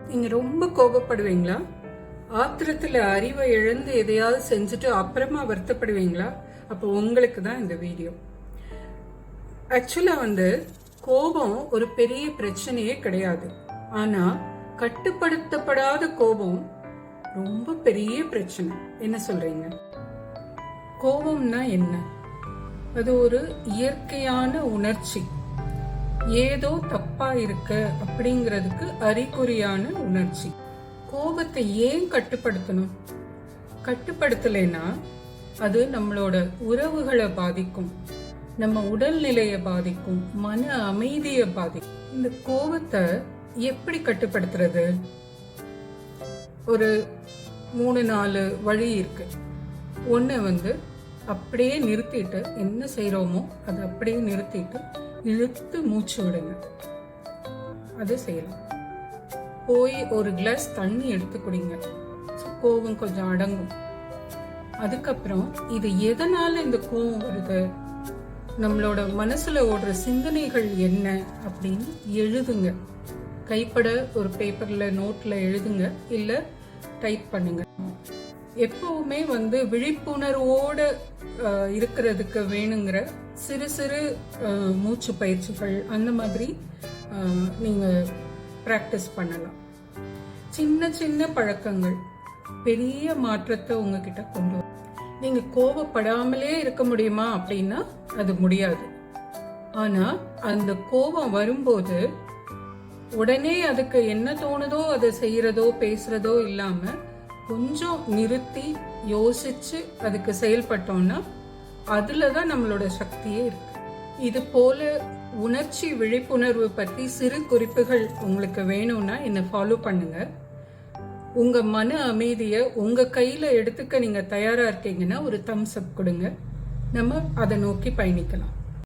நீங்க ரொம்ப கோபப்படுவீங்களா? ஆத்திரத்துல அறிவை இழந்து எதையாவது செஞ்சுட்டு அப்புறமா வருத்தப்படுவீங்களா? அப்போ உங்களுக்கு தான் இந்த வீடியோ. ஆக்சுவலா கோபம் ஒரு பெரிய பிரச்சனையே கிடையாது. ஆனா கட்டுப்படுத்தப்படாத கோபம் ரொம்ப பெரிய பிரச்சனை. என்ன சொல்றீங்க? கோபம்னா என்ன? அது ஒரு இயற்கையான உணர்ச்சி. ஏதோ தப்பா இருக்க அப்படிங்கிறதுக்கு அறிகுறியான உணர்ச்சி. கோபத்தை ஏன் கட்டுப்படுத்தணும்? கட்டுப்படுத்தலைன்னா அது நம்மளோட உறவுகளை பாதிக்கும், நம்ம உடல்நிலையை பாதிக்கும், மன அமைதியை பாதிக்கும். இந்த கோபத்தை எப்படி கட்டுப்படுத்துறது? ஒரு 3-4 வழி இருக்கு. ஒன்று அப்படியே நிறுத்திட்டு, என்ன செய்கிறோமோ அதை அப்படியே நிறுத்திட்டு இழுத்து மூச்சு விடுங்க. அது செய்யலாம். போய் ஒரு கிளாஸ் தண்ணி எடுத்து குடிங்க. கோபம் கொஞ்சம் அடங்கும். அதுக்கப்புறம் இது எதனால இந்த கோபம் வருது, நம்மளோட மனசுல ஓடுற சிந்தனைகள் என்ன அப்படின்னு எழுதுங்க. கைப்பட ஒரு பேப்பர்ல நோட்ல எழுதுங்க, இல்ல டைப் பண்ணுங்க. எப்பவுமே விழிப்புணர்வோட இருக்கிறதுக்கு வேணுங்கிற சிறு சிறு மூச்சு பயிற்சிகள் அந்த மாதிரி நீங்க பிராக்டிஸ் பண்ணலாம். சின்ன சின்ன பழக்கங்கள் பெரிய மாற்றத்தை உங்ககிட்ட கொண்டு வரும். நீங்க கோபப்படாமலே இருக்க முடியுமா அப்படின்னா அது முடியாது. ஆனா அந்த கோபம் வரும்போது உடனே அதுக்கு என்ன தோணுதோ அதை செய்யறதோ பேசுறதோ இல்லாம கொஞ்சம் நிறுத்தி யோசிச்சு அதுக்கு செயல்பட்டோம்னா அதுலதான் நம்மளோட சக்தியே இருக்கு. இது போல உணர்ச்சி விழிப்புணர்வு பத்தி சிறு குறிப்புகள் உங்களுக்கு வேணும்னா என்னை ஃபாலோ பண்ணுங்க. உங்க மன அமைதியை உங்க கையில எடுத்துக்க நீங்க தயாரா இருக்கீங்கன்னா ஒரு தம்ஸ் அப் கொடுங்க. நம்ம அதை நோக்கி பயணிக்கலாம்.